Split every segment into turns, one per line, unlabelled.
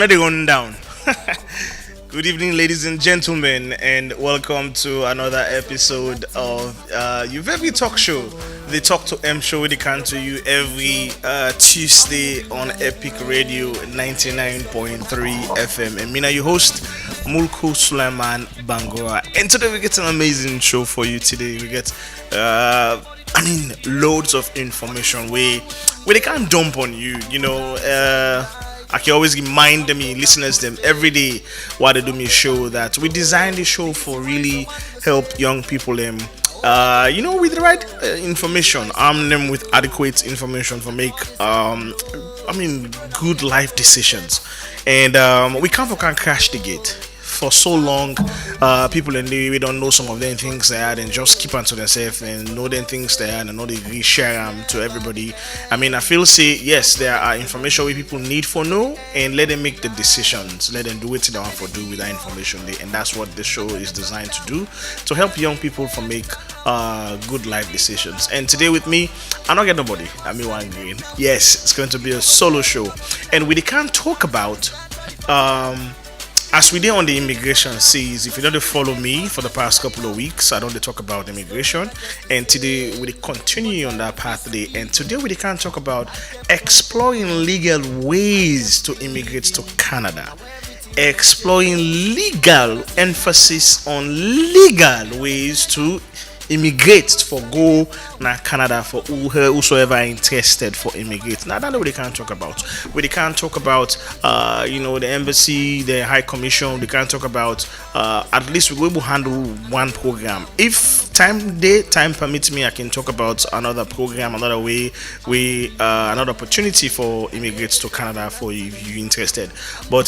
Let it run down. Good evening, ladies and gentlemen, and welcome to another episode of your very talk show, the Talk to M show. They come to you every Tuesday on Epic Radio 99.3 FM. And Mina, your host, Mulku Suleiman Bangora. And today we get an amazing show for you. Today we get loads of information where they can't dump on you. I can always remind me listeners them every day while they do me show that we designed the show for really help young people with the right information, arm them with adequate information for make good life decisions. And we can't crash the gate. For so long, people in the we don't know some of them things they had and just keep onto themselves and know them things they had and know they really share them to everybody. I feel say yes, there are information where people need for know and let them make the decisions. Let them do what they want to do with that information, and that's what the show is designed to do, to help young people for make good life decisions. And today with me, I'm not getting nobody. I'm one green. Yes, it's going to be a solo show, and we can't talk about. As we did on the immigration series, if you don't follow me for the past couple of weeks, I don't talk about immigration. And today we continue on that pathway. And today we can talk about exploring legal ways to immigrate to Canada. Exploring legal emphasis on legal ways to immigrate for go na Canada for whosoever are interested for immigrate. Now that's what they can't talk about. We can't talk about the embassy, the high commission. We can't talk about at least we will handle one program. If time permits me, I can talk about another program, another way, another opportunity for immigrants to Canada for if you're interested. But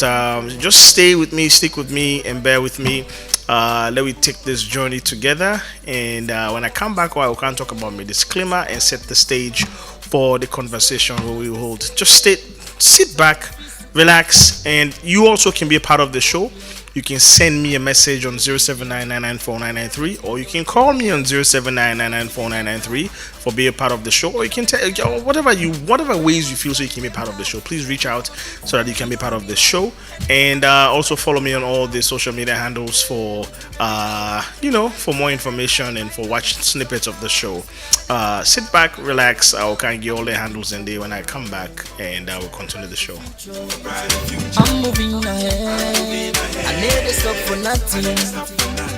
just stay with me, stick with me, and bear with me. Let me take this journey together, and when I come back, I can talk about my disclaimer and set the stage for the conversation we will hold. Just sit back, relax, and you also can be a part of the show. You can send me a message on 079994993, or you can call me on 079994993 for being a part of the show, or you can tell whatever ways you feel so you can be a part of the show. Please reach out so that you can be part of the show, and also follow me on all the social media handles for for more information and for watch snippets of the show. Sit back, relax. I will kind of get all the handles in there when I come back, and I will continue the show.
I'm moving ahead. I never stop for nothing.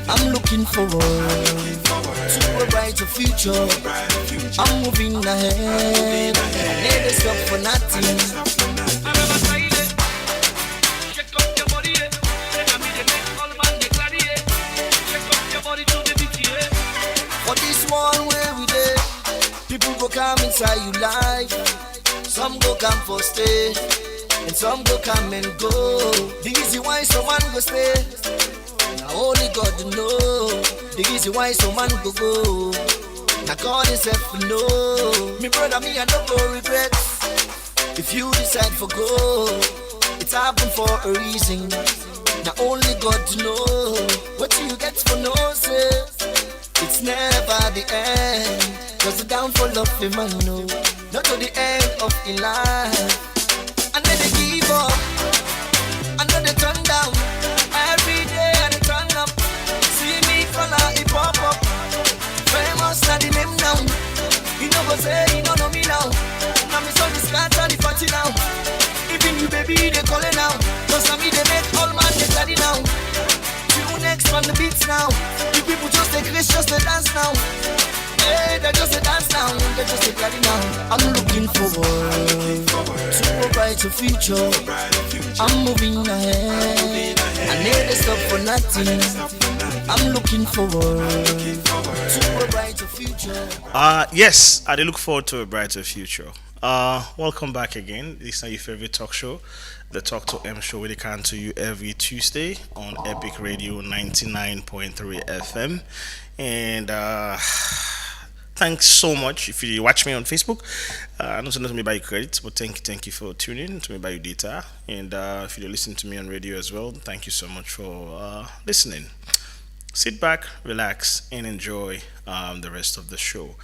I'm looking forward to a brighter future. I'm moving ahead. I never stop for nothing. For this one where we there, people go come inside you life. Some go come for stay, and some go come and go. The reason why someone go stay, now only God know. The reason why someone go. Now God himself know. Me brother, me I no go regret. If you decide for go, it's happened for a reason. Now only God know. What you get for no say, it's never the end. Cause the downfall of the man know, not to the end of the life. And then they give up, and then they turn down. Every day and they turn up. See me color, it pop up. Famous na the name now. You know go say, you don't know me now. Now me son is scatter the party now. Even you baby, they call it now. Cause now me they make all man they ready now. You next on the beats now. You people just take risks, just to dance now. Hey, they just a dance now, they just a ready now. I'm looking forward to a brighter future. I'm moving ahead. I never stop for nothing. I'm looking forward to a brighter future.
Yes, I do look forward to a brighter future. Welcome back again. This is your favorite talk show, the Talk to M show. We come to you every Tuesday on Epic Radio 99.3 FM. And thanks so much if you watch me on Facebook. Not to me by your credits, but thank you for tuning in to me by your data. And if you listen to me on radio as well, thank you so much for listening. Sit back, relax, and enjoy the rest of the show.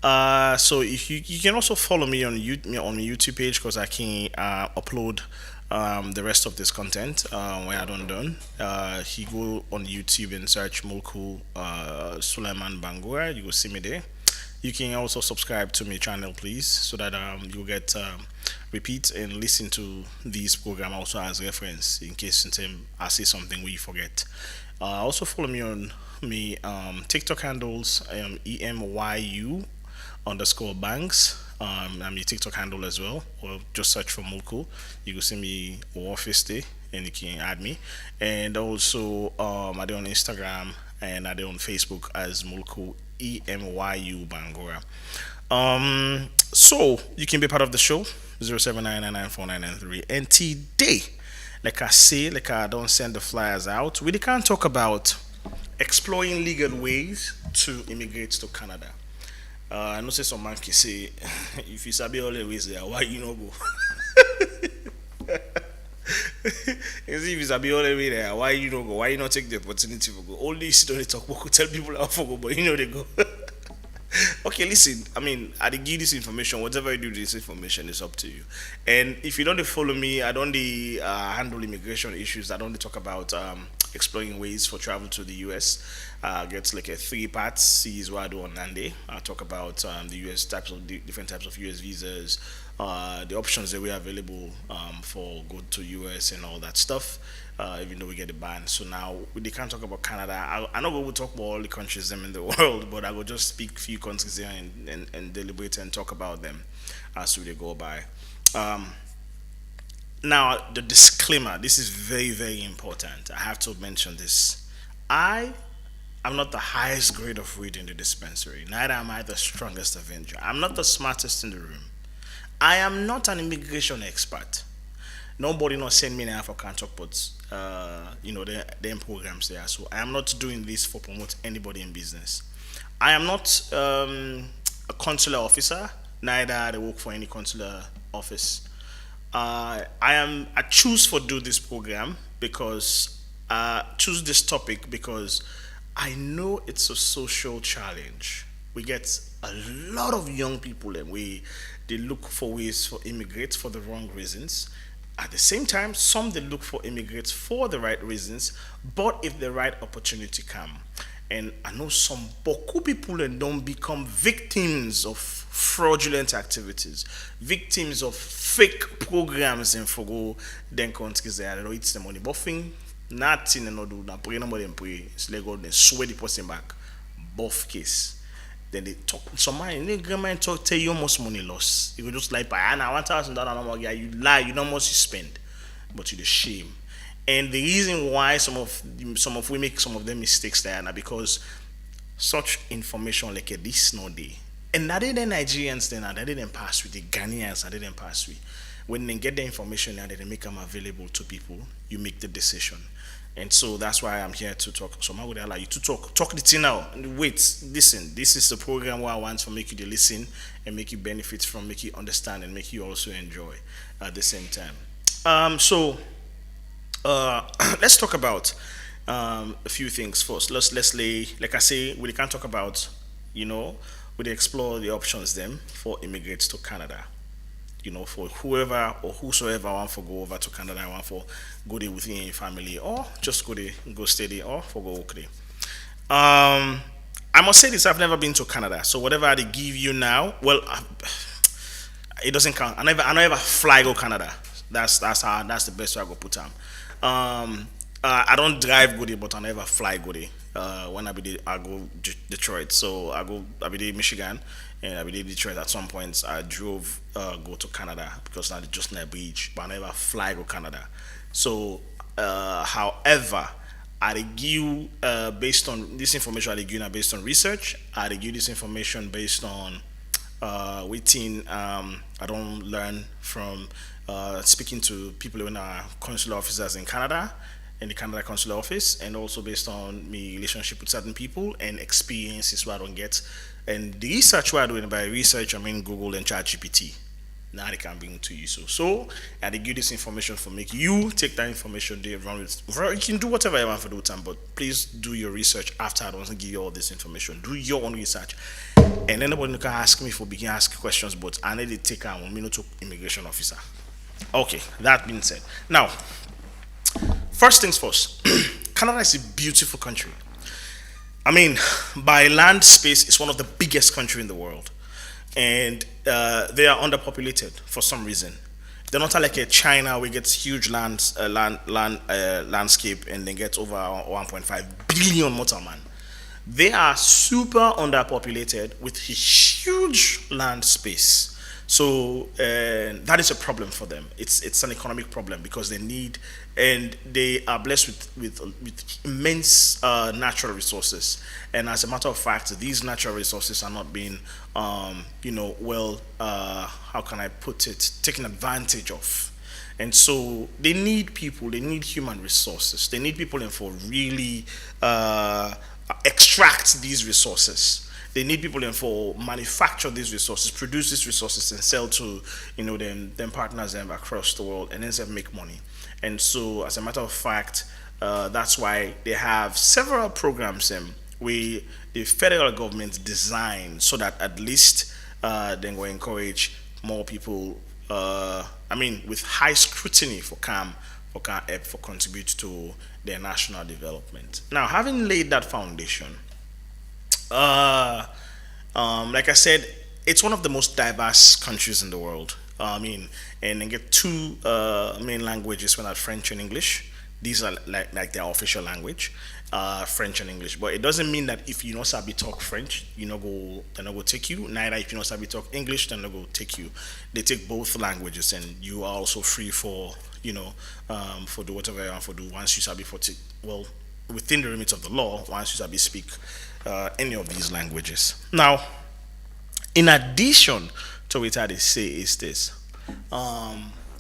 So if you can also follow me on my YouTube page, because I can upload the rest of this content when I don't done. He go on YouTube and search Mulku Suleiman Bangura. You will see me there. You can also subscribe to my channel, please, so that you'll get repeat and listen to this program also as reference in case I say something we forget. Also follow me on me TikTok handles EMYU underscore banks. I'm your TikTok handle as well, or just search for Mulku. You will see me office day and you can add me. And also I do on Instagram and I do on Facebook as Mulku EMYU Bangora. So you can be part of the show 0799949993. And today, like I say, like I don't send the flyers out, we can't talk about exploring legal ways to immigrate to Canada. I know say some man can say if you sabi all the ways there, why you no go? You see, if you sabi all the way there, why you no go? Why you not take the opportunity to go? Only sit on the talk, but tell people how to go, but you know they go. Okay, listen. I mean, I give this information. Whatever you do, this information is up to you. And if you don't follow me, I don't handle immigration issues. I don't talk about exploring ways for travel to the U.S. Gets like a 3 parts. C is what I do on Monday. I talk about the U.S. types of different types of U.S. visas, the options that we are available for go to U.S. and all that stuff. Even though we get a ban, so now they can't talk about Canada. I know we will talk about all the countries them in the world, but I will just speak few countries here and deliberate and talk about them as we go by. Now the disclaimer. This is very very important. I have to mention this. I am not the highest grade of weed in the dispensary. Neither am I the strongest avenger. I'm not the smartest in the room. I am not an immigration expert. Nobody not send me an African talk, but them programs there. So I am not doing this for promote anybody in business. I am not a consular officer. Neither I work for any consular office. I choose for do this program because choose this topic because I know it's a social challenge. We get a lot of young people and they look for ways for immigrate for the wrong reasons. At the same time, some they look for immigrants for the right reasons, but if the right opportunity come. And I know some Boku people and don't become victims of fraudulent activities, victims of fake programs and for go then countries there. I don't know it's the money buffing, nothing and no do na pray no more than pray. It's legal then swear the person back. Buff case. Then they talk somebody in the agreement talk tell you how much money loss. You go just like buy $1,000 no more guy, you lie, you know how much you spend, but you the shame. And the reason why some of we make some of them mistakes there now because such information like this no day. And that the Nigerians then that didn't pass with the Ghanaians that didn't pass with. When they get the information and they make them available to people, you make the decision. And so that's why I'm here to talk. So I would allow you to talk the thing now. Wait, listen. This is the program where I want to make you to listen and make you benefit from, make you understand, and make you also enjoy at the same time. So let's talk about a few things first. Let's lay, like I say, we can't talk about, we explore the options then for immigrants to Canada. For whoever or whosoever want to go over to Canada, want for go there within your family, or just go there, go stay there, or for go work there. I must say this: I've never been to Canada, so whatever they give you now, well, it doesn't count. I never fly go Canada. That's the best way I go put them. I don't drive go there, but I never fly go there. When I be there, I go Detroit, so I be there Michigan. And I believe Detroit at some points I drove go to Canada because now just near beach, but I never fly go Canada. So however, I give based on this information I give based on research. I give this information based on waiting I don't learn from speaking to people who are consular officers in Canada in the Canada consular office, and also based on my relationship with certain people and experiences where I don't get. And the research we're doing, by research I mean Google and ChatGPT. Now they can bring it to you. So I give this information for make you take that information there, run with. You can do whatever you want for the time, but please do your research after I don't give you all this information. Do your own research. And anybody can ask me for begin ask questions, but I need to take on me not to immigration officer. Okay, that being said, now first things first, Canada is a beautiful country. I mean, by land space, it's one of the biggest country in the world, and they are underpopulated for some reason. They're not like a China where it gets huge landscape and then gets over 1.5 billion mortal man. They are super underpopulated with a huge land space. So that is a problem for them. It's an economic problem because they need, and they are blessed with immense natural resources. And as a matter of fact, these natural resources are not being well, how can I put it, taken advantage of. And so they need people, they need human resources, they need people in for really extract these resources. They need people in for manufacture these resources, produce these resources, and sell to them partners them across the world, and then say make money. And so, as a matter of fact, that's why they have several programs where the federal government designed so that at least then will encourage more people. With high scrutiny for contribute to their national development. Now, having laid that foundation, uh, like I said, it's one of the most diverse countries in the world. And they get two main languages when are French and English. These are like their official language, French and English. But it doesn't mean that if you know sabi talk French, they're not go take you. Neither if you know sabi talk English, they're not go take you. They take both languages, and you are also free for for do whatever you want for do once you sabi within the limits of the law. Once you sabi speak any of these languages. Now, in addition to what they say is this.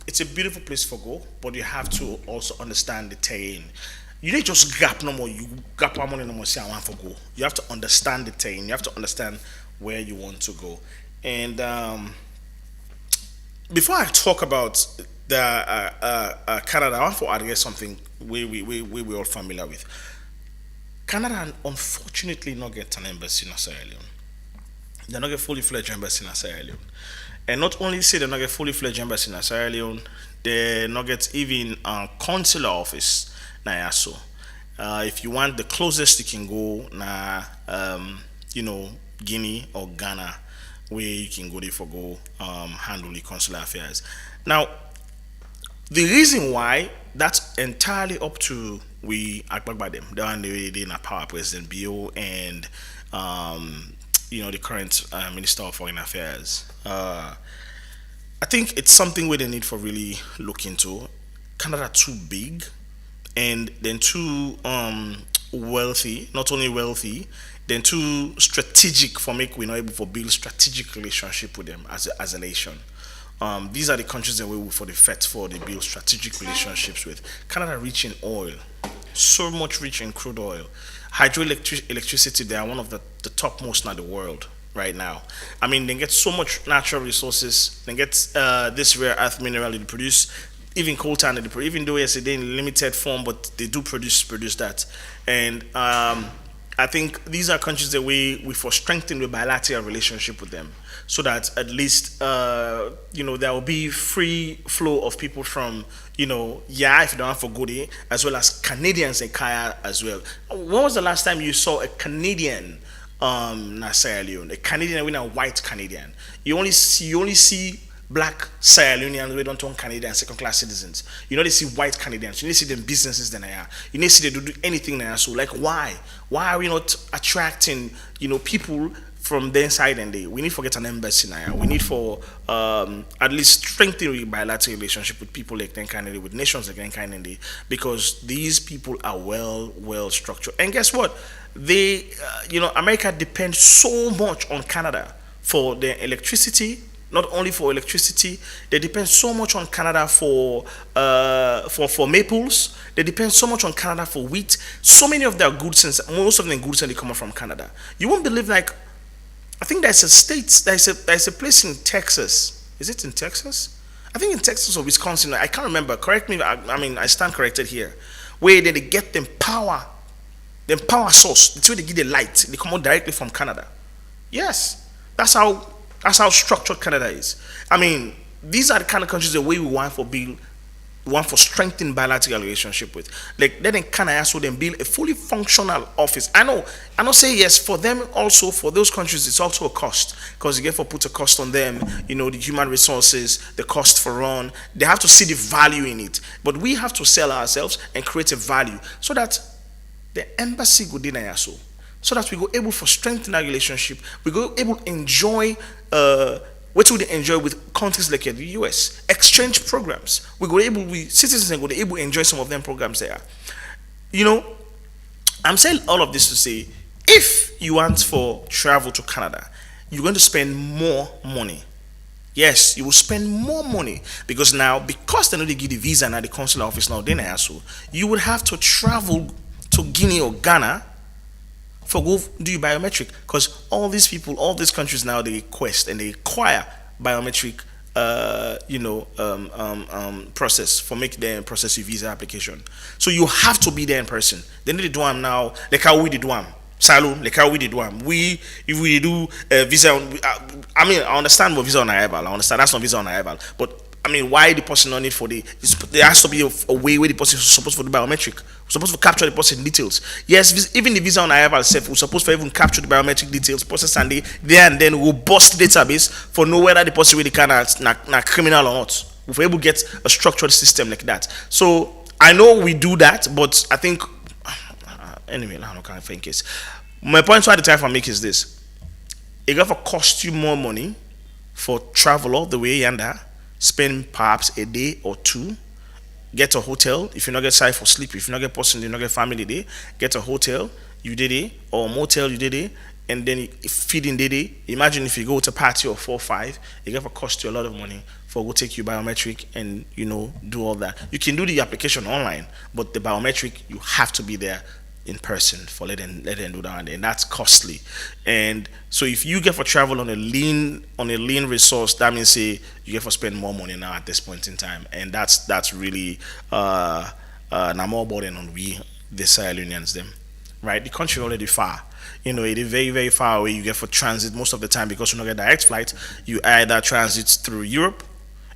It's a beautiful place for go, but you have to also understand the terrain. You don't just gap no more. You gap one money no more. Say I want for go. You have to understand the terrain. You have to understand where you want to go. And before I talk about the Canada, I want to address something we all familiar with. Canada unfortunately not get an embassy in Sierra Leone. They're not get fully fledged embassy in Sierra Leone. And not only say they're not get fully fledged embassy in Sierra Leone, they not get even a consular office na so. If you want the closest you can go na Guinea or Ghana, where you can go there for go handle the consular affairs. Now, the reason why that's entirely up to we Agbagba them. They are in a power President Bio and the current Minister of Foreign Affairs. I think it's something where they need for really look into. Canada too big, and then too wealthy. Not only wealthy, then too strategic for make we not able to build strategic relationship with them as a nation. These are the countries that we for the FET for they build strategic relationships with. Canada rich in oil, so much rich in crude oil. Electricity, they are one of the top most in the world right now. I mean, they get so much natural resources. They get this rare earth mineral they produce, even coltan they produce, even though yes, they're in limited form, but they do produce that. And I think these are countries that we for strengthen the bilateral relationship with them, so that at least there will be free flow of people from if you don't want for Goody, as well as Canadians in Kaya as well. When was the last time you saw a Canadian Sierra Leone, a Canadian with a white Canadian? You only see black Sierra Leoneans. We don't turn Canadian second class citizens. They see white Canadians. You need to see them businesses than they are. You need to see they do anything they are. So why are we not attracting people from the inside and we need to get an embassy now. We need for at least strengthen bilateral relationship with people like Kennedy, with nations like Kennedy, because these people are well structured. And guess what? They America depends so much on Canada for their electricity. Not only for electricity, they depend so much on Canada for maples. They depend so much on Canada for wheat. So many of their goods, most of the goods, they come from Canada. You won't believe, I think there's a place in Texas. Is it in Texas? I think in Texas or Wisconsin. I can't remember. Correct me. I stand corrected here. Where they get them power source. That's where they get the light. They come out directly from Canada. Yes, that's how structured Canada is. these are the kind of countries the way we want for strengthened bilateral relationship with. Like let them kind of ask them build a fully functional office. I know say yes for them also for those countries it's also a cost because you get for put a cost on them, the human resources, the cost for run. They have to see the value in it. But we have to sell ourselves and create a value so that the embassy go deny so that we go able for strengthen our relationship, we go able enjoy what would they enjoy with countries like the US? Exchange programs. We citizens go able to enjoy some of them programs there. You know, I'm saying all of this to say, if you want for travel to Canada, you're going to spend more money. Yes, you will spend more money because they know they give the visa now the consular office now, then also you would have to travel to Guinea or Ghana for go do biometric because all these people, all these countries now they request and they require biometric, process for make them process your visa application. So you have to be there in person. They need to do them now, like how we did do them. Salon, like how we did one. If we do visa, I understand what visa on arrival. I understand that's not visa on arrival, but why the person not need for there has to be a way where the person is supposed to do biometric. We're supposed to capture the person details. Yes, even the visa on arrival itself, we're supposed to even capture the biometric details, process and there and then robust database for know whether the person really can not criminal or not. We're able to get a structured system like that. So I know we do that, but I think anyway, I can't think it's my point at the time I make is this: it gonna cost you more money for travel all the way yonder. Spend perhaps a day or two, get a hotel. If you not get side for sleep, if you not get person, you not get family day, get a hotel, you did it, or a motel, you did it, and then feeding did it. Imagine if you go to a party of 4 or 5, it gonna cost you a lot of money for go take you biometric and do all that. You can do the application online, but the biometric you have to be there in person for let them do that, and that's costly. And so if you get for travel on a lean resource, that means say you get for spend more money now at this point in time, and that's really now more burden on we the Sierra Leoneans them, right? The country already far. It is very, very far away. You get for transit most of the time because you don't get direct flight. You either transit through Europe,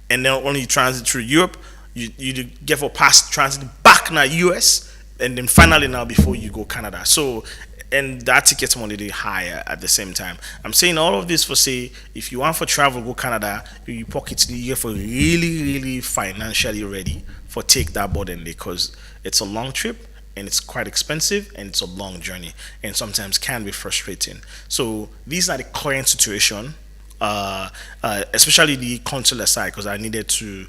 and then only you transit through Europe, you get for pass transit back now US, and then finally now before you go Canada. So, and that ticket money they higher at the same time. I'm saying all of this for say if you want for travel go Canada, you pocket the year for really, really financially ready for take that burden because it's a long trip and it's quite expensive and it's a long journey and sometimes can be frustrating. So these are the current situation. Especially the consular side because I needed to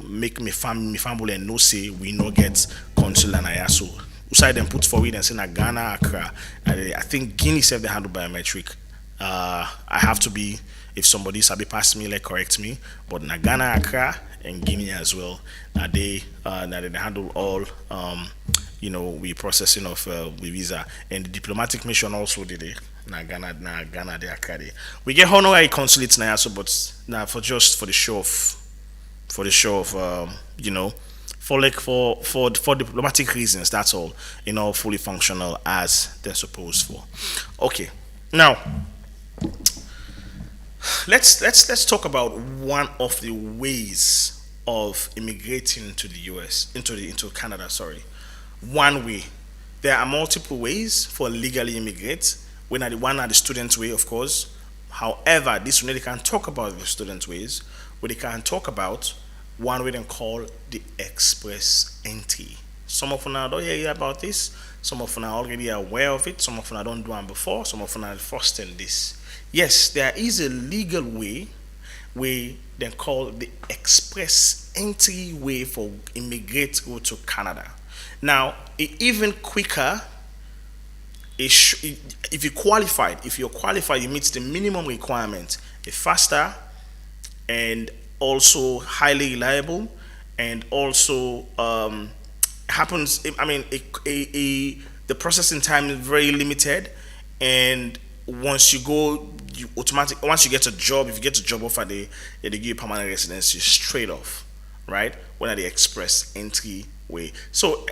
make my family and no say we no get consular and I so uside them put forward and say na Ghana Accra. I think Guinea said they handle biometric. I have to be if somebody sabi pass me like correct me, but na Ghana Accra and Guinea as well. Now they handle all we processing of we visa and the diplomatic mission also did it. Na Ghana they Accra. We get honorary consulates now so but now for the show of for diplomatic reasons, that's all, fully functional as they're supposed for. Okay, now let's talk about one of the ways of immigrating to the US into Canada. Sorry, one way. There are multiple ways for legally immigrate. One are the student way, of course. However, this one they can talk about the student ways, but they can talk about one way they call the express entry. Some of you don't hear about this. Some of you are already aware of it. Some of you don't do it before. Some of you are first in this. Yes, there is a legal way they call the express entry way for immigrate go to Canada. Now, even quicker. If you're qualified, you meet the minimum requirement. It's faster and also highly reliable, and also happens. The processing time is very limited, and once you get a job, if you get a job offer, they give you permanent residency straight off, right? When are the express entry way? So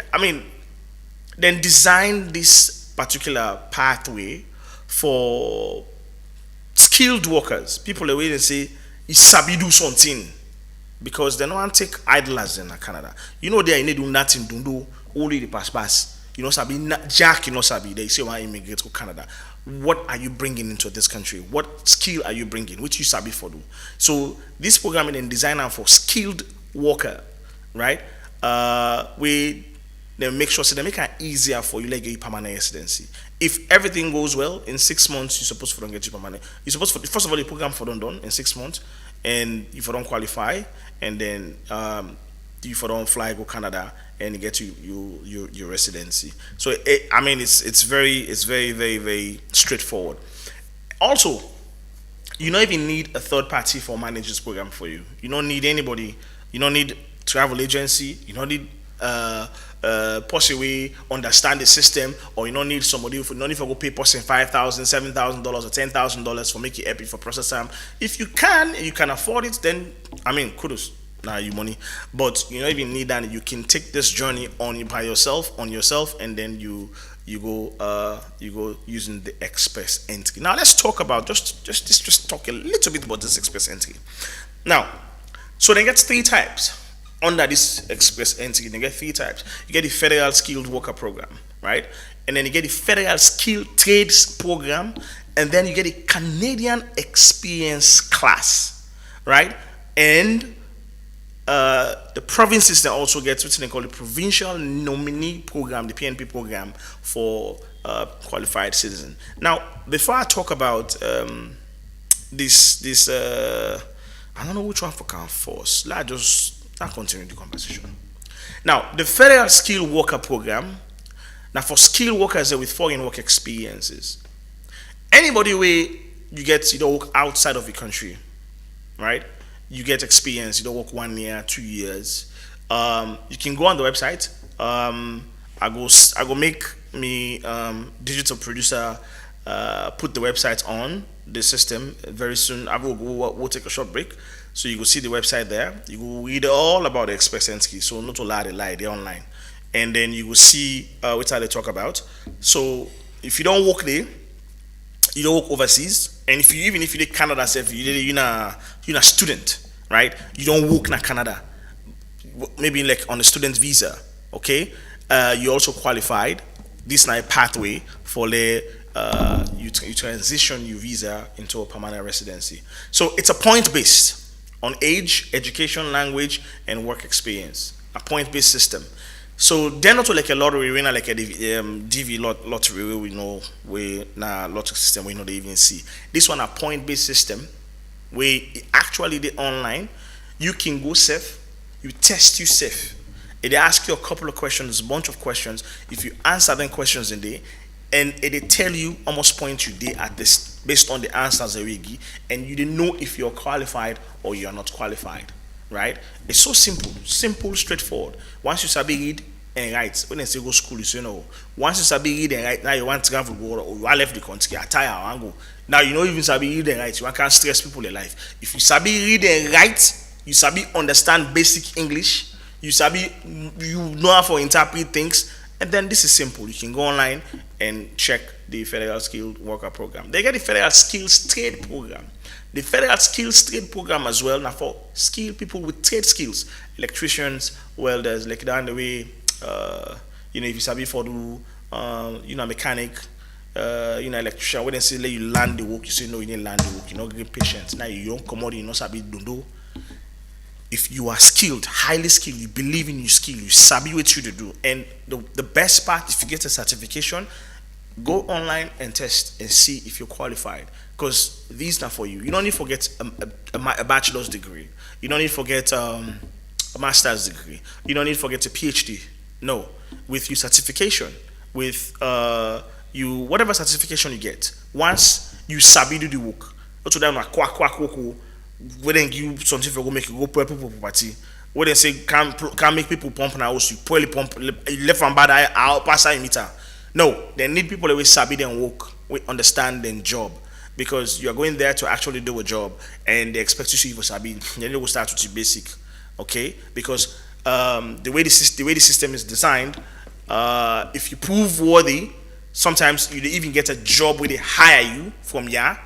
then design this particular pathway for skilled workers. People are waiting and say you sabi do something because they don't take idlers in Canada. You know they need do nothing, don't do only the pass. You know sabi Jack, you know sabi they say why immigrate to Canada. What are you bringing into this country? What skill are you bringing? Which you sabi for do. So this programming and designer for skilled worker, right? We they make sure so they make it easier for you like get permanent residency. If everything goes well in 6 months, you're supposed to don't get you permanent. You're supposed to first of all the program for done in 6 months, and if you don't qualify, and then if you don't fly go Canada and get your residency. So I mean it's very straightforward. Also, you don't even need a third party for manage this program for you. You don't need anybody. You don't need travel agency. You don't need possibly understand the system, or you don't need somebody. You don't need to go pay person $5,000, $7,000, or $10,000 for make it happy for process time. If you can afford it, then I mean kudos. Now you money, but you don't even need that. You can take this journey by yourself, and then you go using the express entry. Now let's talk about just talk a little bit about this express entry. Now, so they get three types under this express entry. They get three types. You get the federal skilled worker program, right? And then you get the federal skilled trades program, and then you get a Canadian experience class, right? And the provinces that also get what they call the provincial nominee program, the PNP program for qualified citizen. Now, before I talk about this I don't know which one for can force. Let's continue the conversation. Now, the federal skilled worker program. Now, for skilled workers with foreign work experiences, anybody where you don't work outside of the country, right? You get experience. You don't work 1 year, 2 years. You can go on the website. I go make me digital producer put the website on the system very soon. We'll take a short break, so you will see the website there. You will read all about the express entry. So not to lie, they're online, and then you will see what they talk about. So if you don't work there, you don't work overseas, and if you did Canada, you're a student, right? You don't work in Canada, maybe like on a student visa, okay? You also qualified. This is a pathway for you transition your visa into a permanent residency. So it's a point based on age, education, language, and work experience. A point based system. So they're not like a lottery winner, like a DV lottery where we know where lottery system we know they even see. This one a point based system where actually the online you can go safe, you test you safe. They ask you a couple of questions, a bunch of questions. If you answer them questions in there, and they tell you almost point you there at this based on the answers that we give, and you didn't know if you're qualified or you're not qualified, right? It's so simple, straightforward. Once you sabi read and write, when they say go school, you say no. Once you sabi read and write, now you want to travel or you are left the country, you tired, I want to go. Now you know even sabi read and write, you can't stress people in life. If you sabi read and write, you sabi understand basic English, you know how to interpret things, and then this is simple. You can go online and check the Federal Skilled Worker Program. They get the Federal Skills Trade Program. The Federal Skills Trade Program as well, now for skilled people with trade skills, electricians, welders, like down the way, if you sabi for do, mechanic, electrician, when they say let you learn the work, you say no, you didn't learn the work, you know, get patient. Now you don't come out, you know, sabi do. If you are skilled, highly skilled, you believe in your skill, you sabi what you to do. And the best part, if you get a certification, go online and test and see if you're qualified. Because these are for you. You don't need to forget a bachelor's degree. You don't need to forget a master's degree. You don't need to forget a PhD. No. With your certification, with whatever certification you get, once you sabi do the work, go to them quack when they give something for go make you go pour people property. When they say can make people pump now, you poorly pump left and bad I'll pass a meter. No, they need people that will sabi them work, we understand them job. Because you are going there to actually do a job and they expect you to see for sabi, then they will start with the basic. Okay? Because the way the system is designed, if you prove worthy, sometimes you even get a job where they hire you from here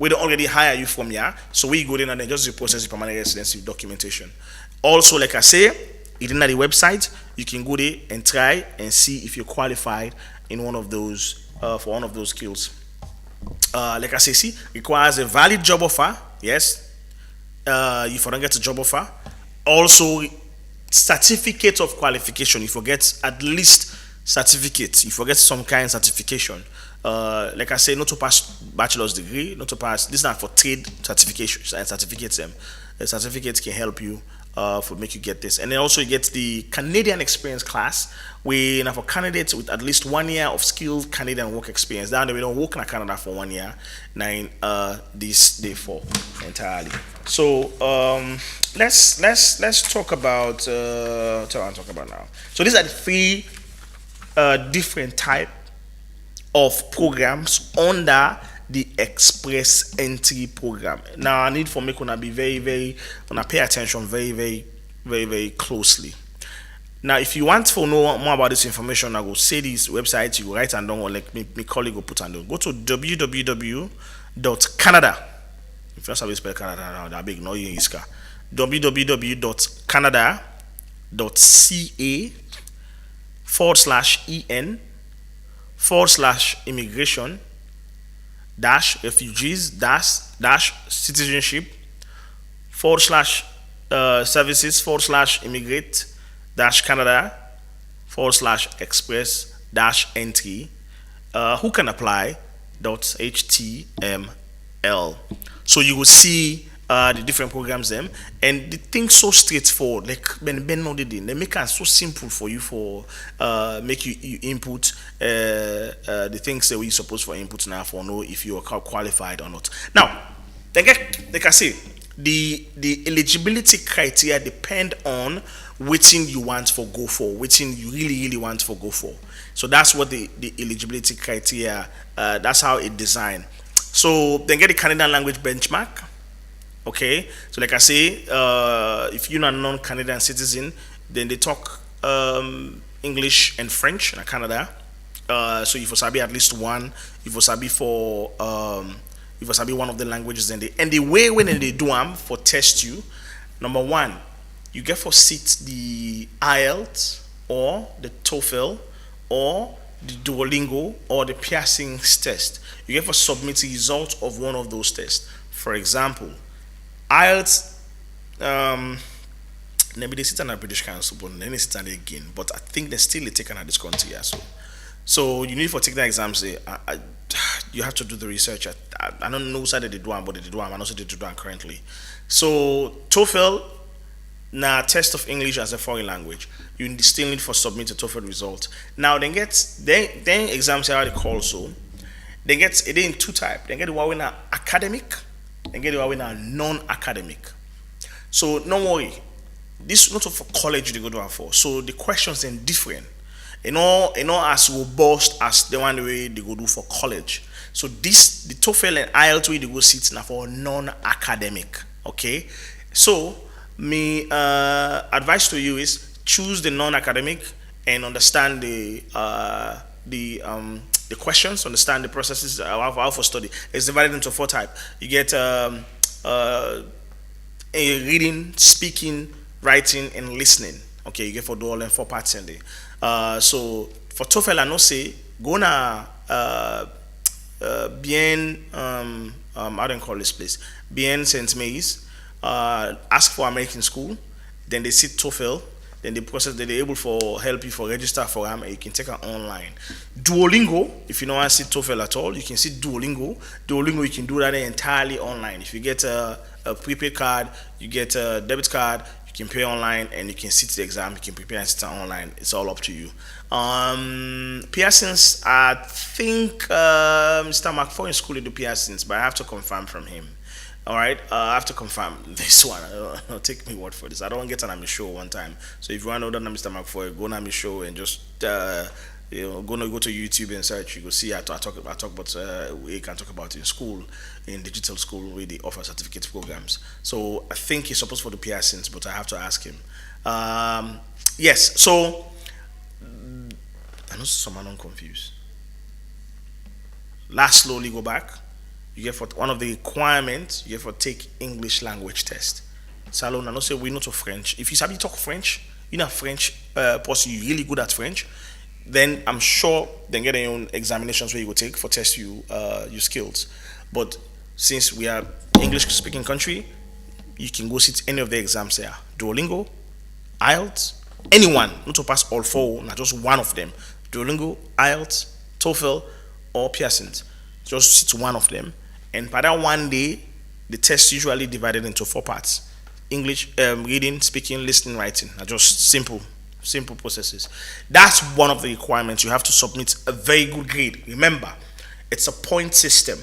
We don't already hire you from here, so we go in and then just the process of permanent residency documentation. Also, like I say, it's at the website. You can go there and try and see if you're qualified in one of those for one of those skills. Like I say, see, requires a valid job offer. Yes, if you don't get a job offer, also certificate of qualification. If you get at least certificate, if you get some kind of certification. Like I say, not to pass bachelor's degree, not to pass. This is not for trade certifications and certificates. The certificates can help you for make you get this, and then also you get the Canadian experience class. We now for candidates with at least 1 year of skilled Canadian work experience. Down there, we don't work in Canada for 1 year. Nine this day for entirely. So let's talk about what I want to talk about now. So these are the three different type of programs under the express entry program. Now I need for me to be very gonna pay attention very closely. Now if you want to know more about this information, I will say this website, you write and down, or like my colleague will put and down. Go to www.canada. If you don't spell Canada now, that big no you iska. www.canada.ca/en/immigration refugees citizenship /services /immigrate Canada /express entry who can apply .html. So you will see the different programs them, and the things so straightforward, like Ben know they make it so simple for you for make you input the things that we supposed for input now for know if you are qualified or not. Now like I say, the eligibility criteria depend on which you want for go for, which you really want for go for. So that's what the eligibility criteria, that's how it designed. So then get the Canadian language benchmark. Okay, so like I say, if you're not a non-Canadian citizen, then they talk English and French in Canada. So if you sabi at least one, if you sabi for if you sabi one of the languages, then and the way when they do them for test you, number one, you get for sit the IELTS or the TOEFL or the Duolingo or the piercings test. You get for submit the result of one of those tests. For example, IELTS, maybe they sit on a British Council, but then they sit on it again. But I think they still taken at this country. So you need to take the exam. Say, you have to do the research. I don't know who side they do one, but they do one. I know they do one currently. So TOEFL, now test of English as a foreign language. You still need for submit a TOEFL result. Now then exams are they call so. They get it in two types. They get the one academic and get the one non-academic. So don't worry, this is not for college they go to for. So the questions are different. As robust as the one way they go do for college. So the TOEFL and IELTS way they go sit now for non-academic. Okay, so my advice to you is choose the non-academic and understand the questions, understand the processes how for study. It's divided into four types. You get a reading, speaking, writing, and listening. Okay, you get for do all in 4 parts in there. So for TOEFL, I know say go na bien how do you call this place? Bien Saint Mary's. Ask for American school. Then they sit TOEFL. Then the process that they're able for help you for register for them, and you can take it online. Duolingo, if you don't want to see TOEFL at all, you can see Duolingo. Duolingo, you can do that entirely online. If you get a prepaid card, you get a debit card, you can pay online and you can sit the exam, you can prepare and sit online. It's all up to you. Piercings, I think Mr. McFoy in school will do piercings, but I have to confirm from him. All right, I have to confirm this one. Don't take me word for this. I don't get on my show one time. So if you want to know that Mr. McFoy, go on my show and just go to YouTube and search. You go see I talk about we can talk about in school, in digital school where they offer certificate programs. So I think he's supposed for the piercings, but I have to ask him. Yes. So I know some are not confused. Last slowly go back. You get for one of the requirements. You get for take English language test. Salon, I know say we know to French. If you sabi talk French, you know French person, you really good at French, then I'm sure then get their own examinations where you go take for test you your skills. But since we are English speaking country, you can go sit any of the exams there. Duolingo, IELTS, anyone, not to pass all four, not just one of them. Duolingo, IELTS, TOEFL, or Pearson's. Just sit one of them. And by that one day, the test usually divided into four parts. English, reading, speaking, listening, writing. Are just simple processes. That's one of the requirements. You have to submit a very good grade. Remember, it's a point system,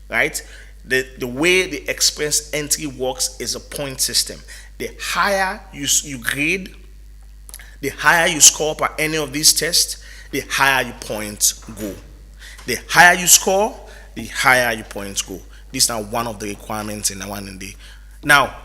right? The way the express entry works is a point system. The higher you grade, the higher you score per any of these tests, the higher your points go. The higher you score, the higher your points go. These are one of the requirements in the one in the now.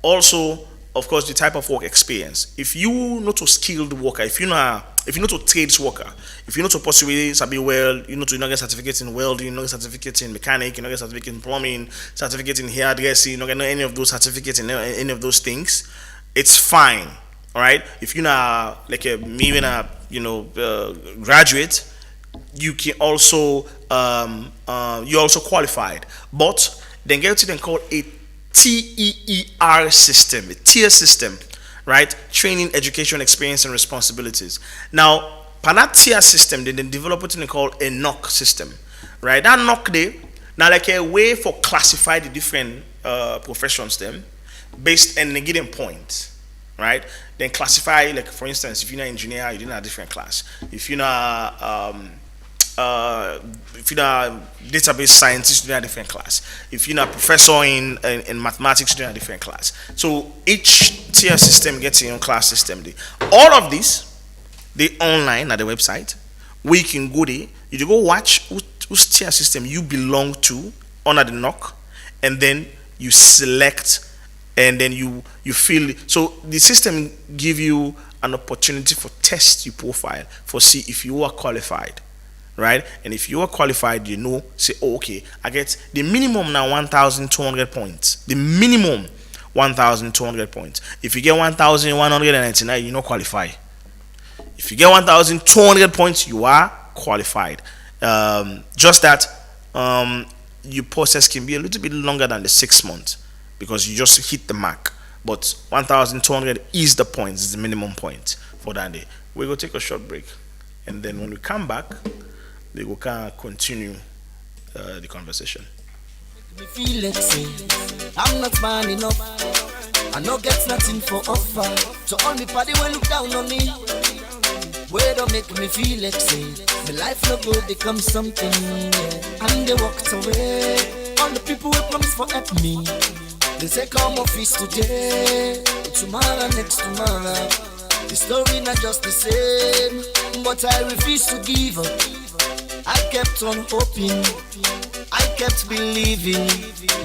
Also, of course, the type of work experience. If you not a skilled worker, if you're not a trades worker, if you're not a possibly sabi weld, you know to get certificates in welding, you know get certificates in mechanic, you know get certificate in plumbing, certificate in hairdressing, you know get any of those certificates in any of those things, it's fine. All right. If you're not like a me when a graduate, you can also you're also qualified, but then get to then call a TEER system, a tier system, right? Training, education, experience, and responsibilities. Now, for that tier system, they then develop what they call a knock system, right? That knock day, now like a way for classify the different professions them based on the given points, right? Then classify, like for instance, if you're an engineer, you're in a different class. If you're if you're a database scientist, you're in a different class. If you're a professor in mathematics, you're in a different class. So each tier system gets your own class system. All of this, they online at the website, where you can go there, you go watch whose tier system you belong to under the knock, and then you select, and then you fill. So the system give you an opportunity for test your profile for see if you are qualified. Right, and if you are qualified, you know, say, oh, okay, I get the minimum now 1,200 points. The minimum 1,200 points. If you get 1,199, you not qualify. If you get 1,200 points, you are qualified. Just that your process can be a little bit longer than the 6 months because you just hit the mark. But 1,200 is the points, is the minimum point for that day. We're going to take a short break, and then when we come back, they will continue the conversation.
Me feel like say I'm not man enough. I no get nothing for offer. So all me party will look down on me. Where don't make me feel like say my life no good become something. Yeah. And they walked away. All the people will promise for help me. They say come office today, tomorrow next tomorrow. The story not just the same, but I refuse to give up. I kept on hoping, I kept believing.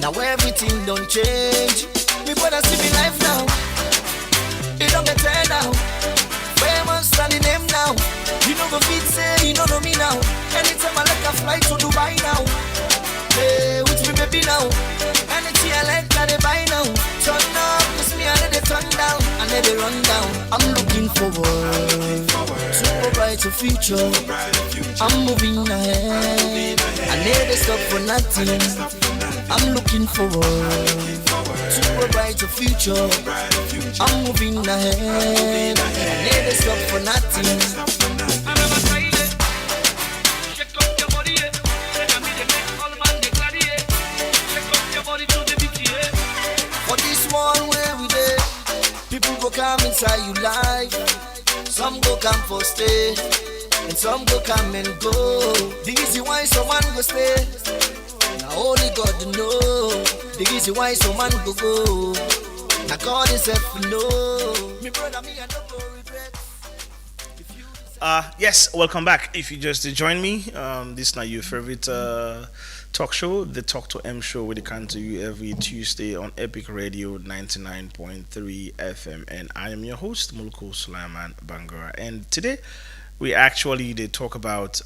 Now everything don't change. Me brother see me life now. It don't get better now. Famous standing name now. You know the feet say you don't know me now. Anytime I like a flight to Dubai now. Hey, with me baby now. Anything I like that they buy now. Turn up, cause me I let it turn down. I let it run down. I'm looking forward to a brighter future. I'm moving ahead. I never stop for nothing. I'm looking forward to a brighter future. I'm moving ahead. I never stop for nothing. For this one where we dey, people go come inside you life. Some go come for stay, and some go come and go. The reason why someone go stay, now only God know. The reason why someone go. Now God himself know. Me brother, me I no go regret.
Yes, welcome back. If you just join me, this is now your favorite talk show, the Talk to M show, where they come to you every Tuesday on Epic Radio 99.3 FM, and I am your host, Mulku Sulaiman Bangura. And today we actually did talk about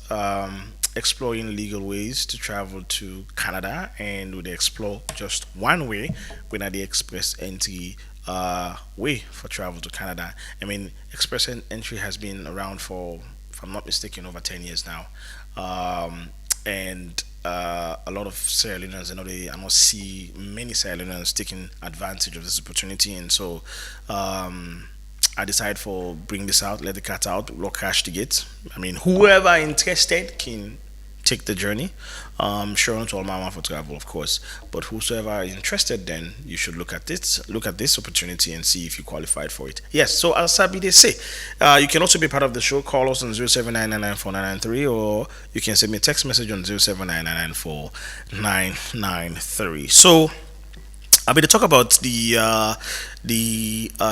exploring legal ways to travel to Canada, and we explore just one way when the express entry way for travel to Canada. I mean, express entry has been around for, if I'm not mistaken, over 10 years now. And a lot of Sierra Leoneans, I must see many Sierra Leoneans taking advantage of this opportunity, and so I decided for bring this out, let the cat out, lock cash to get. I mean, whoever interested can take the journey. Sure, to all my for travel, of course, but whosoever is interested, then you should look at this opportunity and see if you qualified for it. Yes, so as Sabi they say, you can also be part of the show. Call us on 079994993, or you can send me a text message on 079994993. So I'll be to talk about the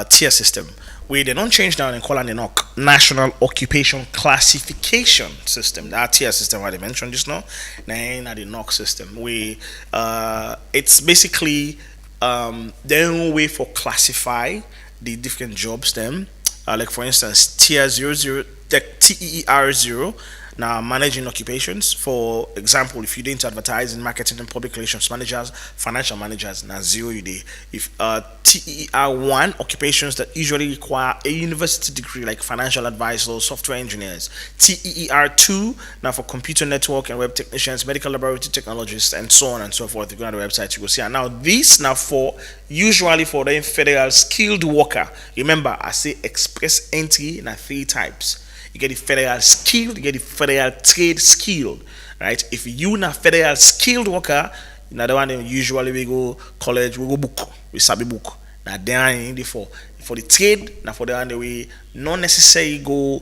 tier system. We they don't change now and call it the National Occupation Classification System. That tier system I mentioned just now. Now the NOC system. It's basically the only way for classify the different jobs. Them like for instance tier 00, the TER 0. Now, managing occupations, for example, if you didn't advertising, marketing, and public relations managers, financial managers, now 0 you day. If TER 1, occupations that usually require a university degree, like financial advisors, software engineers. TER 2, now for computer network and web technicians, medical laboratory technologists, and so on and so forth. If you go on the website, you will see. And now, this now for usually for the federal skilled worker. Remember, I say express entry, now 3 types. You get the federal skilled, you get the federal trade skilled, right? If you not federal skilled worker, now the one that usually we go college, we go book, we sabi book. Now then for the trade, now for the one that we not necessarily go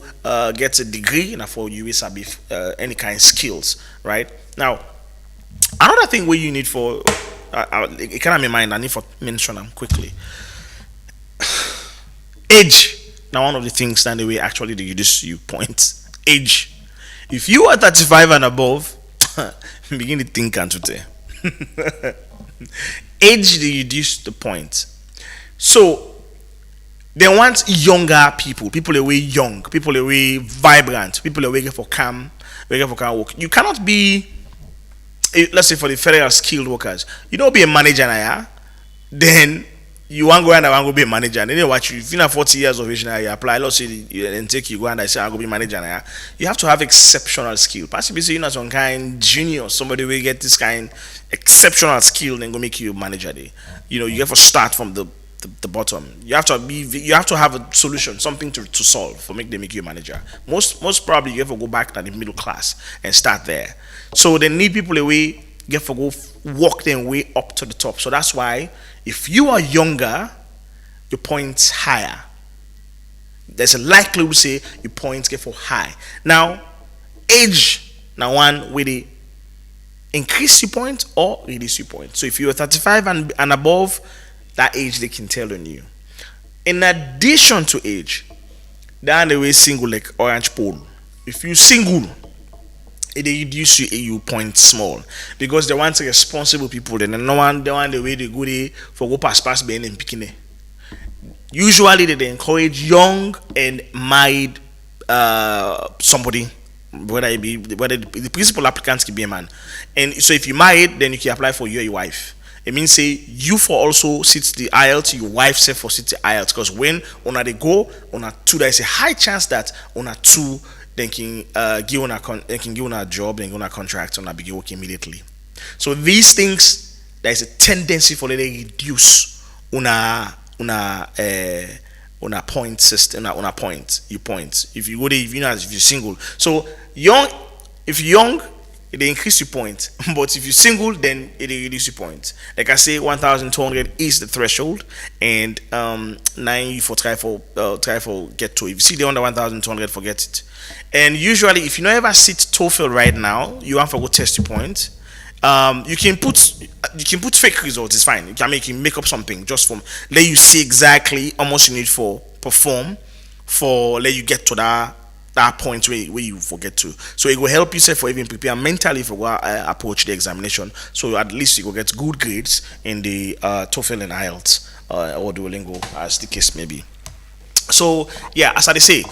get a degree, now for you we sabi any kind of skills, right? Now another thing where you need for it kind of in mind, I need for mention them quickly. Age. Now, one of the things that we actually reduce you points. Age. If you are 35 and above, begin to think and to tell. Age they reduce the point. So they want younger people away young, people away vibrant, people away for calm work. You cannot be, let's say for the federal skilled workers, you don't be a manager now, then you want to go and I want to be a manager. And then what you, if you're 40 years of age now, you apply, let's say, and take you go and I say I'm going to be manager now. You have to have exceptional skill. Possibly, say you're not some kind junior, somebody will get this kind exceptional skill and go make you a manager. There. You have to start from the bottom. You have to have a solution, something to solve for make you a manager. Most probably you have to go back to the middle class and start there. So they need people away. You have to go walk their way up to the top. So that's why if you are younger, your points higher. There's a likelihood say your points get for high. Now, age, now one with the increase your point or reduce your point. So if you are 35 and above, that age they can tell on you. In addition to age, they're the way single like orange pole. If you single, it reduce you point small because they want responsible people. Then no one the way they go there for go pass being in picking. Usually they encourage young and married somebody, whether the principal applicants can be a man. And so if you married, then you can apply for you or your wife. It means say you for also sit the IELTS, your wife say for sit the IELTS, because when on they go on a two, there is a high chance that on a two they can give on a job and give on a contract and begin working immediately. So these things, there is a tendency for them to reduce on a point system, on a point, you points. If you go there, if you're single. So if you're young, it increase your point, but if you're single, then it reduce your point. Like I say, 1,200 is the threshold, and 9 for try for get to. If you see the under 1,200, forget it. And usually, if you don't ever sit TOEFL right now, you have to go test your point. You can put fake results. It's fine. You can make up something just from let you see exactly how much you need for perform for let you get to that point where you forget to. So it will help you say for even prepare mentally for approach the examination. So at least you will get good grades in the TOEFL and IELTS or Duolingo as the case may be. So yeah, as I say,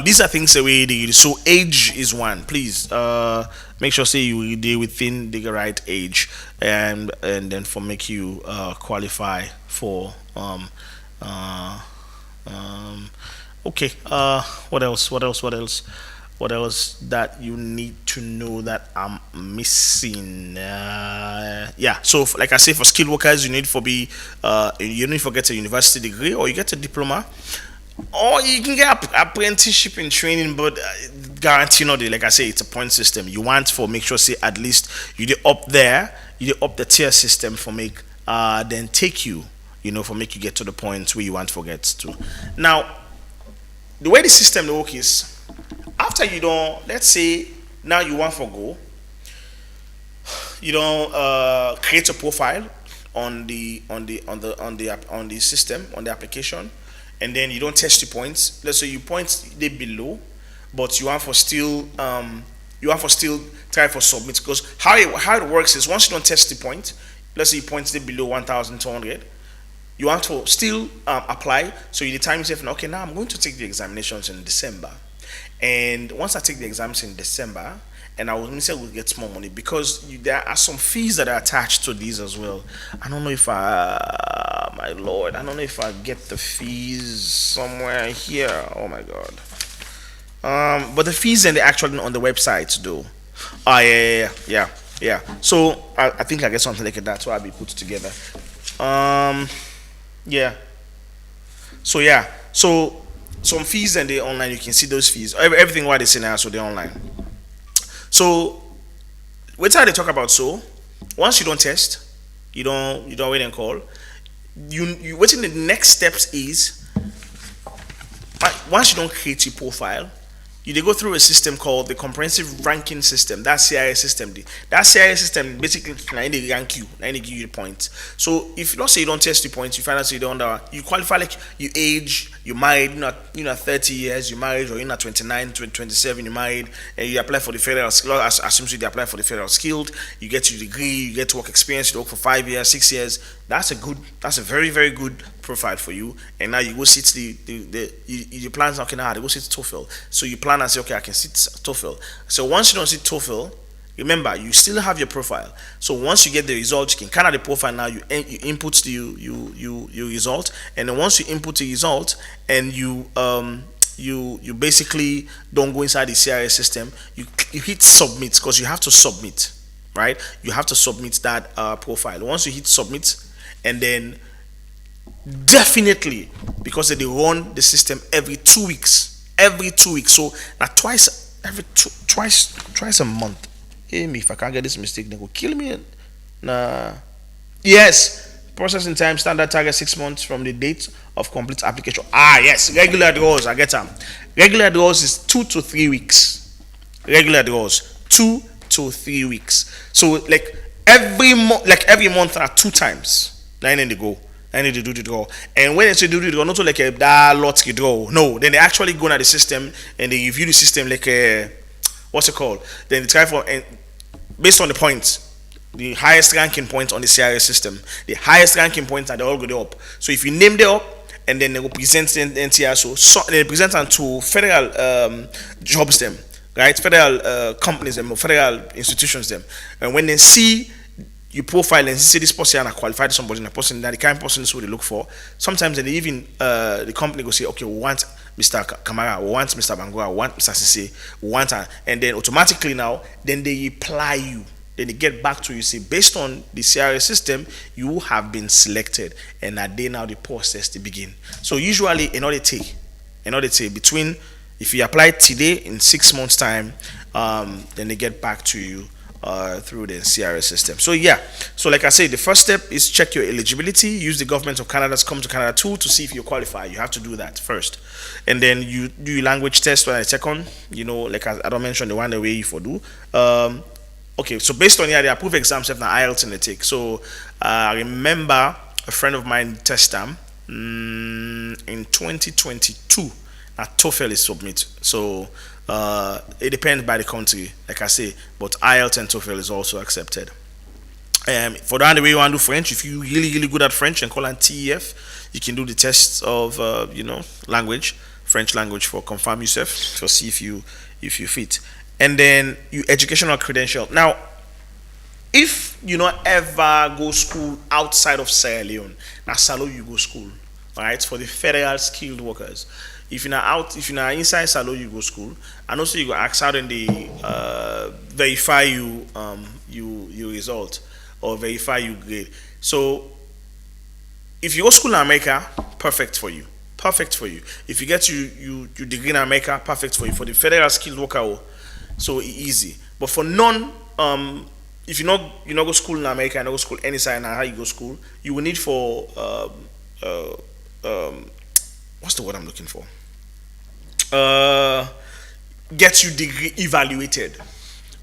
these are things that we do. So age is one. Please make sure say you do within the right age, and then for make you qualify for uh, um, okay. What else? What else? What else? What else that you need to know that I'm missing? Yeah. So, like I say, for skilled workers, you need to get a university degree or you get a diploma, or you can get apprenticeship and training. But guarantee not. Like I say, it's a point system. You want for make sure say at least you did up there, you did up the tier system for make then take you, for make you get to the point where you want to get to. Now the way the system works is after you don't, let's say now you want for go, you don't create a profile on the system, on the application, and then you don't test your points. Let's say you points they below, but you want for still try for submit, because how it works is once you don't test the point, let's say you points they below 1,200, you want to still apply. So you time yourself, okay, now I'm going to take the examinations in December, and once I take the exams in December, and I will say we'll get more money, because there are some fees that are attached to these as well. I don't know if my lord, I don't know if I get the fees somewhere here. Oh my god. But the fees and the actually on the website though. Oh yeah. So I think I get something like that. So I'll be put together. Yeah. So yeah. So some fees and they online. You can see those fees. Everything what they say now, so they're online. So what's how they talk about. So once you don't test, you don't wait and call. You waiting the next steps is once you don't create your profile, they go through a system called the comprehensive ranking system. That CIS system. That CIS system basically they rank you, they give you the points. So if let's say you don't test the points, you find out you don't you qualify, like you age, you married, you're not 30 years, you married, or you're not 29, 27, you married, and you apply for the federal skill. Assume you apply for the federal skilled, you get your degree, you get work experience, you work for 5 years, 6 years. That's a very very good profile for you. And now you go sit your plans. Okay, now they go sit TOEFL. So you plan and say, okay, I can sit TOEFL. So once you don't sit TOEFL, remember you still have your profile. So once you get the result, you can kind of the profile. Now you input the you result, and then once you input the result and you basically don't go inside the CRS system, you hit submit, because you have to submit, right? You have to submit that profile. Once you hit submit, and then definitely, because they run the system every 2 weeks, so now twice a month. Hey, me, if I can't get this mistake, they go kill me. Nah. Yes, processing time standard target 6 months from the date of complete application. Yes, regular draws, I get them. Regular draws is 2 to 3 weeks. Regular draws 2 to 3 weeks. So like every month are 2 times. Nine in the go. I need to do the draw. And when they say do the draw, not like a lottery draw. No, then they actually go into the system and they review the system like a what's it called? Then they try for, and based on the points, the highest ranking points on the CRS system, the highest ranking points are they all go up. So if you name them up, and then they will present the NTR, so they present them to federal jobs them, right? Federal companies them, or federal institutions them, and when they see you profile and see this person and qualified somebody, and the person that the kind of person is what they look for. Sometimes they even the company go say, okay, we want Mr. Kamara, we want Mr. Bangura, we want Mr. Sise, we want her, and then automatically now, then they apply you. Then they get back to you, say based on the CRS system, you have been selected, and that day now the process to begin. So usually in order to between, if you apply today, in 6 months time, then they get back to you through the CRS system. So yeah, so like I said, the first step is check your eligibility. Use the Government of Canada's Come to Canada tool to see if you qualify. You have to do that first, and then you do your language test when I check on. Like I don't mention the one the way you for do. Okay, so based on the approved exams have the IELTS and the take. So I remember a friend of mine test them in 2022. Now TOEFL is submit. So it depends by the country, like I say, but IELTS and TOEFL is also accepted. For the way you want to do French, if you really good at French and call on TEF, you can do the test of language, French language for confirm yourself to see if you fit, and then your educational credential. Now, if you not ever go school outside of Sierra Leone, now Salo you go school, right? For the federal skilled workers. If you're not inside Salo, you go school, and also you go ask out and they verify you result or verify you grade. So if you go school in America, perfect for you. Perfect for you. If you get you degree in America, perfect for you. For the federal skilled worker, so easy. But for non if you not go school in America and not go school any side now how you go school, you will need for what's the word I'm looking for? Get your degree evaluated,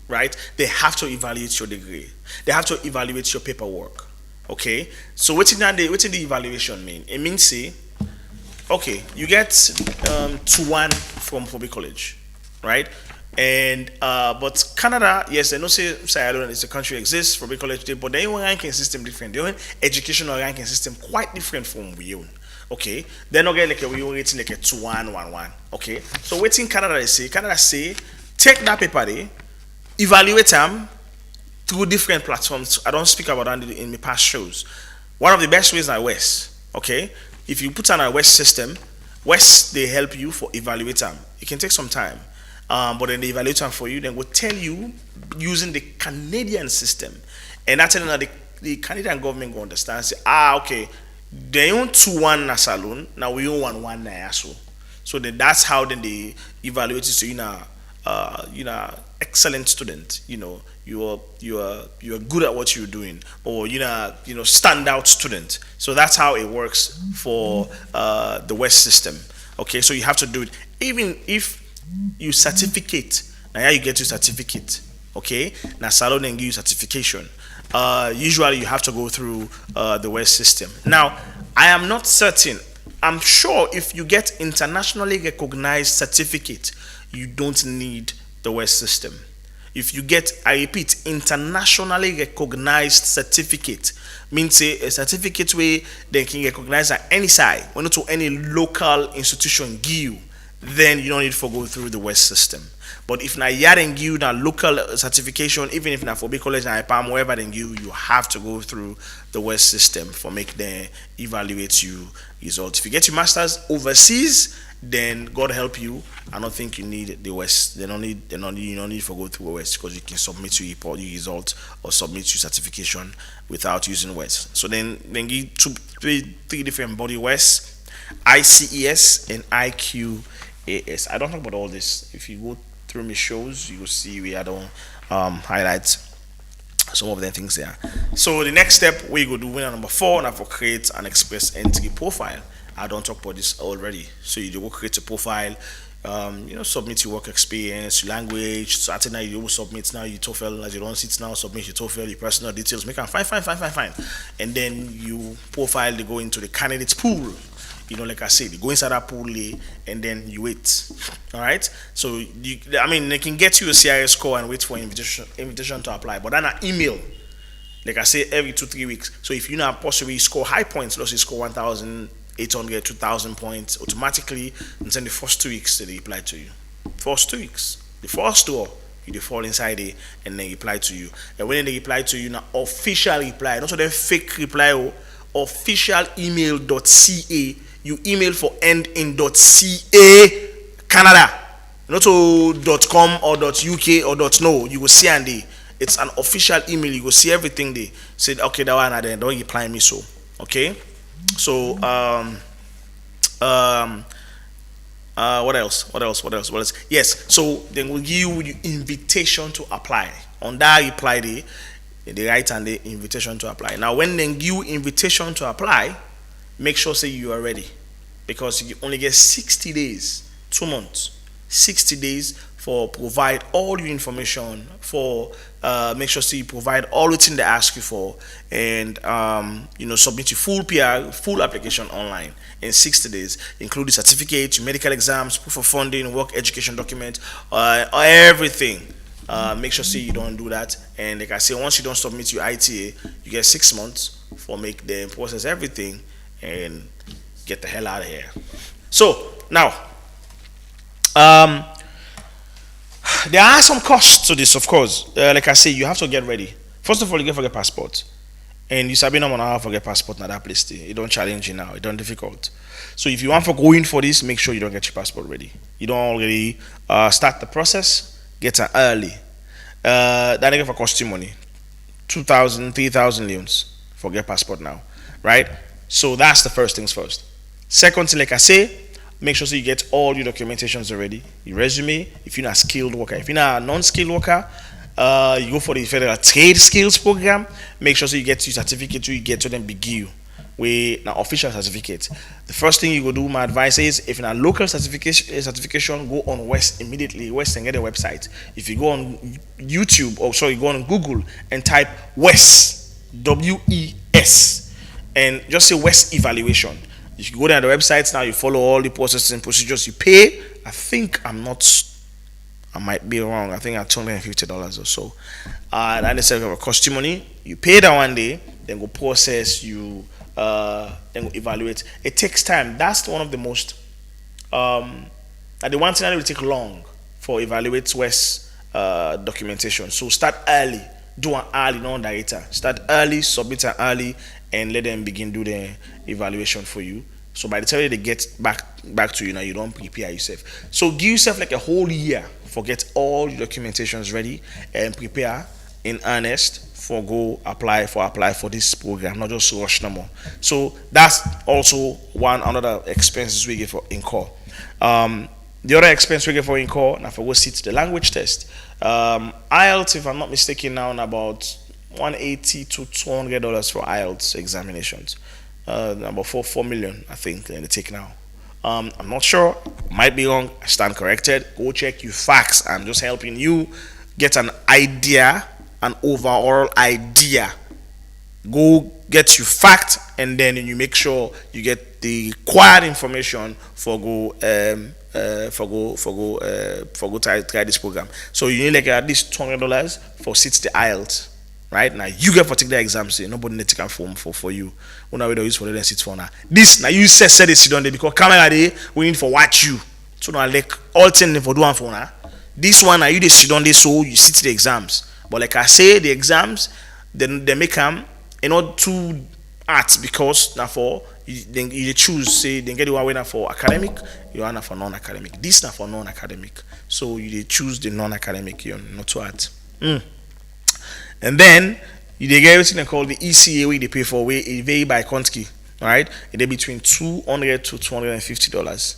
right? They have to evaluate your degree. They have to evaluate your paperwork. Okay. So what did the evaluation mean? It means say, okay, you get 2-1 from public college, right? And but Canada, yes, I know say Sierra Leone is a country exists for public college, but their own ranking system different. Their own educational ranking system quite different from we own. Okay, they're not getting like we own rating like a 2-1, 1-1. Okay, so waiting Canada say take that paper there, evaluate them through different platforms. I don't speak about that in my past shows. One of the best ways are West. Okay, if you put on a West system, West they help you for evaluate them. It can take some time. But then they evaluate them for you, then will tell you using the Canadian system. And that's that the Canadian government will understand, say, okay, they own 2-1 na saloon, now we own 1-1 na yaso. So then that's how then they evaluate it. So excellent student, you're good at what you're doing, or standout student. So that's how it works for the West system. Okay, so you have to do it. Even if you certificate, now you get your certificate. Okay, now Salon and give you certification. Usually you have to go through the West system. Now, I am not certain. I'm sure if you get internationally recognized certificate, you don't need the West system. If you get, I repeat, internationally recognized certificate, means a certificate where they can recognize at any side, or not to any local institution give you, then you don't need to go through the West system. But if na yaring you na local certification, even if na for big college na IPAM, wherever then you have to go through the West system for make them evaluate you results. If you get your masters overseas, then God help you. I don't think you need the West. You don't need to go through the West because you can submit your report, your result, or submit your certification without using West. So then give three different body West, ICES and IQAS. I don't talk about all this. If you go through my shows, you will see we had on highlight some of the things there. So the next step we go do winner number 4 now for create an express entry profile. I don't talk about this already. So you go create a profile, submit your work experience, your language. So I think now you will submit now your TOEFL as you don't sit now, submit your TOEFL, your personal details, make them fine. And then you profile, they go into the candidates pool. Like I said, you go inside that pool and then you wait. All right. So they can get you a CIS score and wait for invitation to apply. But then an email, like I say, every 2-3 weeks. So if you not possibly score high points, let's say score 1,800, 2,000 points, automatically, and then the first 2 weeks they reply to you. First 2 weeks, the first two, you fall inside it and then reply to you. And when they reply to you, now official reply, not so they fake reply, official email.ca. You email for end in .ca Canada, not to .com or .uk or .no. You will see and it's an official email. You will see everything they said. Okay, that one then don't reply me so. Okay, so what else? Yes, so then we'll give you the invitation to apply. On that reply they write and the invitation to apply. Now when they give you invitation to apply, make sure say you are ready, because you only get 60 days, 2 months, 60 days for provide all your information, for make sure say you provide all the things they ask you for, and submit your full PR, full application online in 60 days, including certificates, your medical exams, proof of funding, work education document, everything. Make sure say you don't do that. And like I say, once you don't submit your ITA, you get 6 months for make them process everything and get the hell out of here. So now, um, there are some costs to this, of course. Like I say, you have to get ready. First of all, you get for your passport, and you sabi no man how for get passport na that place. It don't challenge you now. It don't difficult. So if you want for going for this, make sure you don't get your passport ready. You don't already start the process. Get it early. That nigga for cost you money, 2,000, 3,000 leons for get passport now, right? So that's the first things first. Second thing, like I say, make sure so you get all your documentations already. Your resume, if you're not a skilled worker. If you're not a non-skilled worker, you go for the federal trade skills program. Make sure so you get your certificate, you get to them big you. We now official certificate. The first thing you go do, my advice is, if you're not local certification, go on West immediately. West and get a website. If you go on YouTube, or sorry, go on Google and type West, WES, and just say West evaluation. If you go down the websites now, you follow all the processes and procedures. You pay. I might be wrong. I think at $250 or so. That is a cost you money. You pay that one day, then go process. You then go evaluate. It takes time. That's one of the most. The one thing that will take long for evaluate West documentation. So start early. Do an early, non data. Start early, submit it early, and let them begin do the evaluation for you. So by the time they get back to you now, you don't prepare yourself. So give yourself like a whole year for get all your documentations ready and prepare in earnest for go apply for this program, not just rush no more. So that's also another expenses we get for incur. The other expense we get for incur now for go sit the language test. IELTS, if I'm not mistaken, now about $180 to $200 for IELTS examinations. About 4 million, I think, they take now. I'm not sure, might be wrong, I stand corrected. Go check your facts. I'm just helping you get an idea, an overall idea. Go get your fact, and then you make sure you get the required information for go try this program. So you need like at least $200 for sit the IELTS. Right now, you get for take the exam. Say nobody need to take a form for you. We now we don't use for them sit for now. This now you say this sit down there because camera day we need for watch you. So now like all thing for do one for now. This one now you sit down there so you sit the exams. But like I say, the exams then they make them too arts because now for you choose say they get the one winner for academic, you are for non-academic. This now for non-academic. So you choose the non-academic, you're not too art. And then you get everything called the ECA where they pay for where it vary by country, right? It between $200 to $250.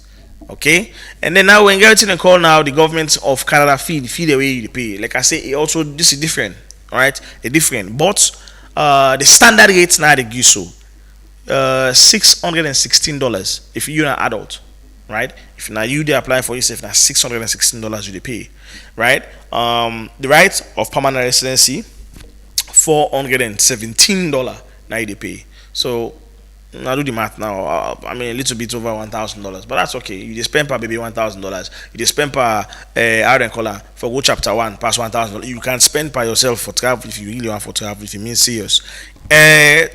Okay? And then now when you get everything called now the government of Canada feed the way you pay. Like I say, it also this is different, right? It's different. But the standard rates now they give so $616 if you're an adult, right? If now you they apply for yourself now $616 you they pay, right? The right of permanent residency $417 now you they pay. So I do the math now. I mean a little bit over $1,000, but that's okay. You just spend per baby $1,000. You just spend per for go chapter 1 pass $1,000. You can spend by yourself for travel if you really want for travel if you mean serious.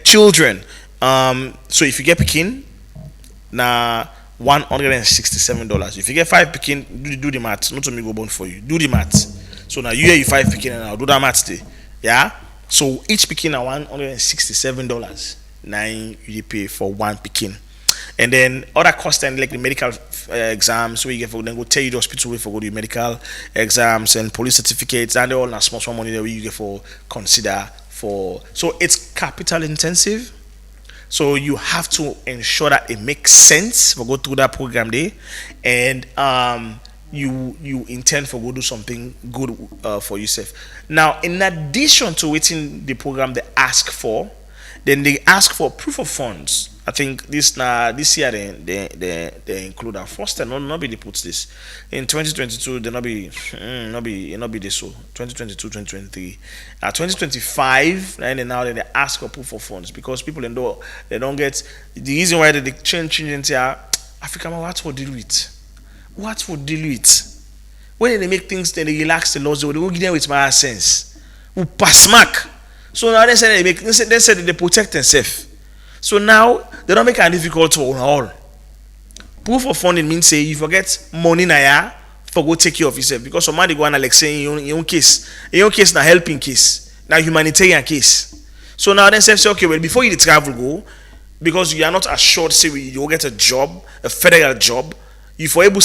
Children. So if you get picking now $167. If you get 5 picking, do the math. Not to me go bone for you. Do the math. So now you 5 picking and I'll do that math today. Yeah. So each picking are $167. Now you pay for one picking, and then other costs and like the medical exams. So you get for then go tell you the hospital way for go to medical exams and police certificates, and they all na small money that you get for consider for. So it's capital intensive. So you have to ensure that it makes sense for go through that program day, and you intend for go do something good for yourself. Now, in addition to waiting the program they ask for, then they ask for proof of funds. I think this year they include our first time not be they put this in 2022 they not be this so 2022 2023 2025 and now they ask for proof of funds because people they don't get the reason why they change into Africa what will deal with When they make things, then they relax the laws, they will give them with my sense. Who pass mark. So now they say they say they protect themselves. So now they don't make it difficult to all. Proof of funding means say you forget money na ya for go take care of yourself because somebody go and like saying in your own case na helping case, na humanitarian case. So now then say okay, well before you travel go, because you are not assured say you will get a job, a federal job, if you're able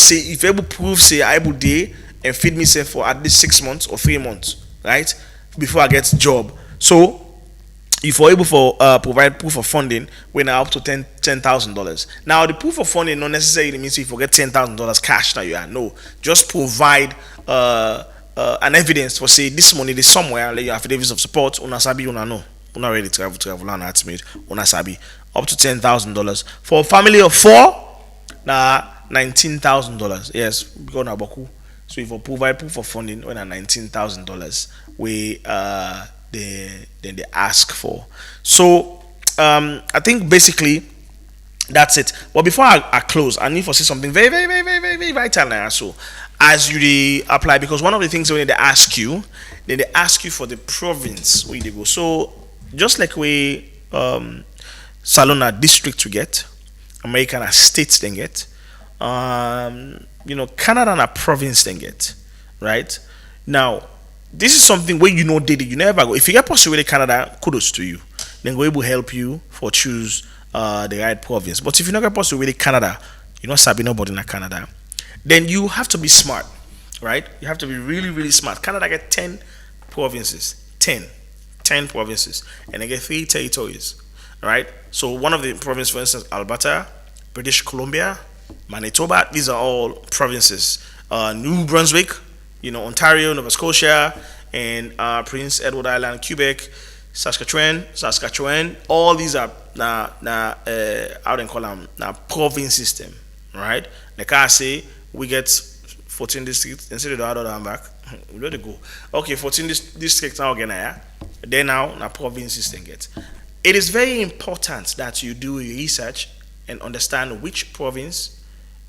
prove say I able day and feed me say for at least 6 months or 3 months, right? Before I get job. So if you're able for provide proof of funding when up to $10,000. Now the proof of funding not necessarily means if you get $10,000 cash now you are no. Just provide an evidence for say this money is somewhere, like your affidavits of support, una sabi una no. Una ready to travel and estimate, una sabi. Up to $10,000. For a family of 4, now $19,000. Yes, because na boku. So if you provide proof of funding when at $19,000, we then they ask for. So I think basically that's it. But before I close, I need to say something very, very, very, very, very, very vital now. So as you apply, because one of the things when they ask you, then they ask you for the province where they go. So just like we Salona district we get, American states they get, Canada and a province they get, right? Now this is something where you know daily, you never go. If you get possibility Canada, kudos to you. Then go able to help you for choose the right province. But if you not get possibility Canada, you not sabi nobody in Canada, then you have to be smart, right? You have to be really, really smart. Canada get 10 provinces, 10 provinces, and they get 3 territories, right? So one of the provinces, for instance, Alberta, British Columbia, Manitoba, these are all provinces. New Brunswick, Ontario, Nova Scotia, and Prince Edward Island, Quebec, Saskatchewan. All these are how they call them province system, right? Like I say, we get 14 districts instead of the other back. We let it go. Okay, 14 districts now again. Then now province system gets. It is very important that you do your research and understand which province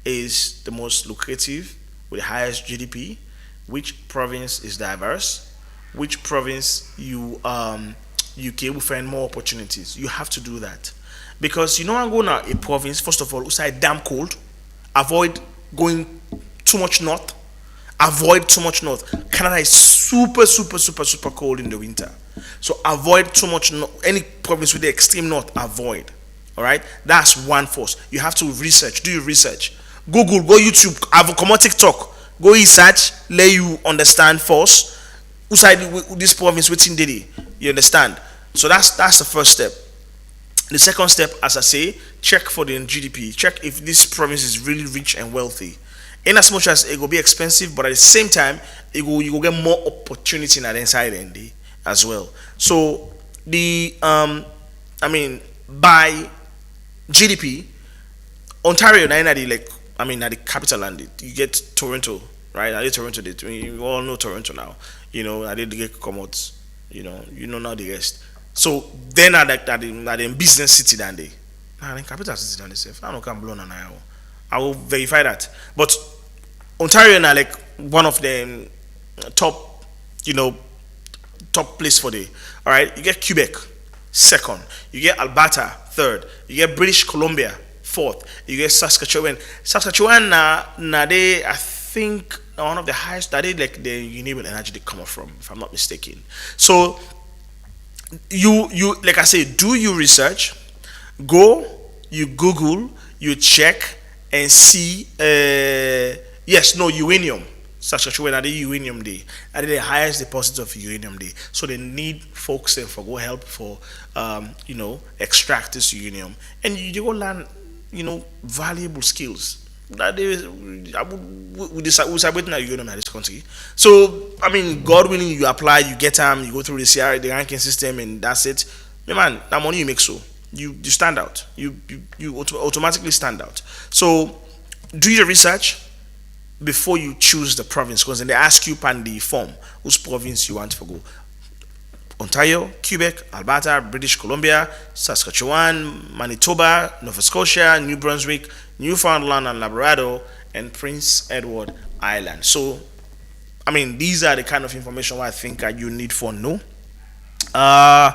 is the most lucrative with the highest GDP, which province is diverse, which province you can find more opportunities. You have to do that because I'm going to a province. First of all, it's damn cold. Avoid going too much north. Avoid too much north. Canada is super, super, super, super cold in the winter. So avoid too much any province with the extreme north. Avoid. All right. That's one force. You have to research. Do your research. Google. Go YouTube. Come on TikTok. Go research. Let you understand first. Outside this province within daily. You understand? So that's the first step. The second step, as I say, check for the GDP. Check if this province is really rich and wealthy. In as much as it will be expensive, but at the same time, you will get more opportunity in that inside end as well. So by GDP, Ontario, at the capital land, you get Toronto, right? I did Toronto. You all know Toronto now. I did get Comots. Now the rest. So then I in business city than they. In capital city than they say. I don't come blown on I will verify that. But Ontario now one of the top, top place for the. All right, you get Quebec, second. You get Alberta, third. You get British Columbia, fourth. You get Saskatchewan. Saskatchewan now they I think one of the highest that is the renewable energy they come from, if I'm not mistaken. So you like I say, do your research, go, you Google, you check and see uranium. Saskatchewan are the uranium day. Are the highest deposit of uranium day. So they need folks for go help for extract this uranium. And you go learn, valuable skills. That we celebrate now uranium in this country. So God willing, you apply, you get them, you go through the ranking system, and that's it. Man, that money you make you stand out. You automatically stand out. So do your research before you choose the province, because then they ask you pan the form whose province you want to go. Ontario, Quebec, Alberta, British Columbia, Saskatchewan, Manitoba, Nova Scotia, New Brunswick, Newfoundland and Labrador, and Prince Edward Island. So I mean, these are the kind of information I think you need for know. Uh,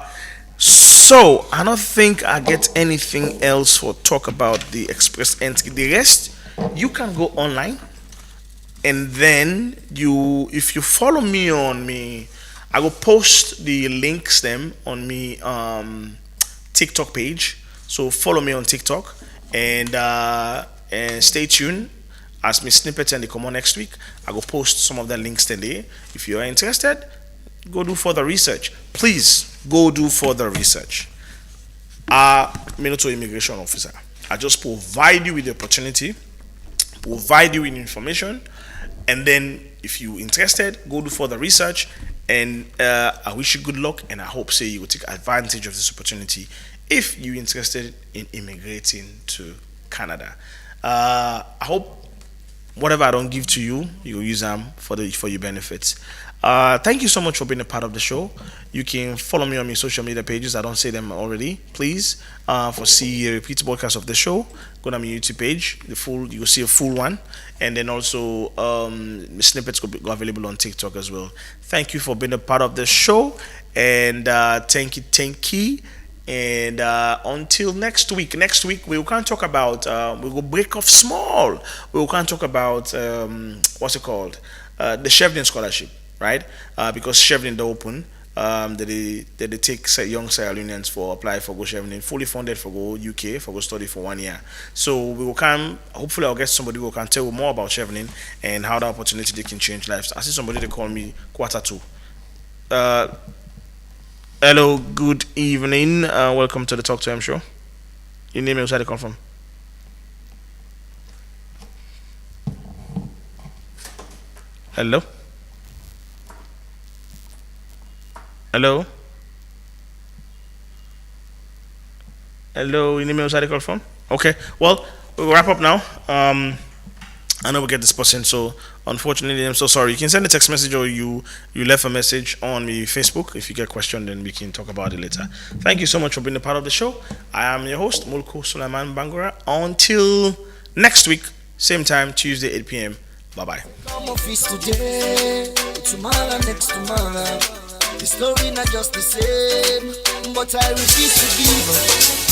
so I don't think I get anything else for talk about the express entry. The rest, you can go online, and then if you follow me on me, I will post the links them on me TikTok page. So follow me on TikTok, and stay tuned as me snippets and they come on next week. I will post some of the links today. If you are interested, go do further research. Please go do further research. Military immigration officer. I just provide you with the opportunity, provide you with information, and then if you're interested, go do further research. And I wish you good luck, and I hope say you will take advantage of this opportunity if you're interested in immigrating to Canada. I hope whatever I don't give to you, you'll use them for your benefits. Thank you so much for being a part of the show. You can follow me on my social media pages. I don't say them already. Please, for see a repeat broadcast of the show, go to my YouTube page. You'll see a full one, and then also snippets will be available on TikTok as well. Thank you for being a part of the show, and thank you. And until next week. Next week we can talk about. We will break off small. We can talk about what's it called? The Chevening scholarship, right? Because Chevening they open. They take young Sierra Leoneans for apply for go Chevening, fully funded for go UK for go study for 1 year. So we will come. Hopefully, I'll get somebody who can tell you more about Chevening and how the opportunity they can change lives. I see somebody they call me quarter two. Hello, good evening. Welcome to the Talk to Him show. Your name is where you come from. Hello. Hello. Hello. Your name is where you come from. Okay. Well, we'll wrap up now. I know we get this person, so unfortunately, I'm so sorry. You can send a text message or you left a message on the Facebook. If you get a question, then we can talk about it later. Thank you so much for being a part of the show. I am your host, Mulku Sulaiman Bangura. Until next week, same time, Tuesday, 8 p.m. Bye-bye.
Come office today, tomorrow, next tomorrow. The story not just the same, but I refuse to give up.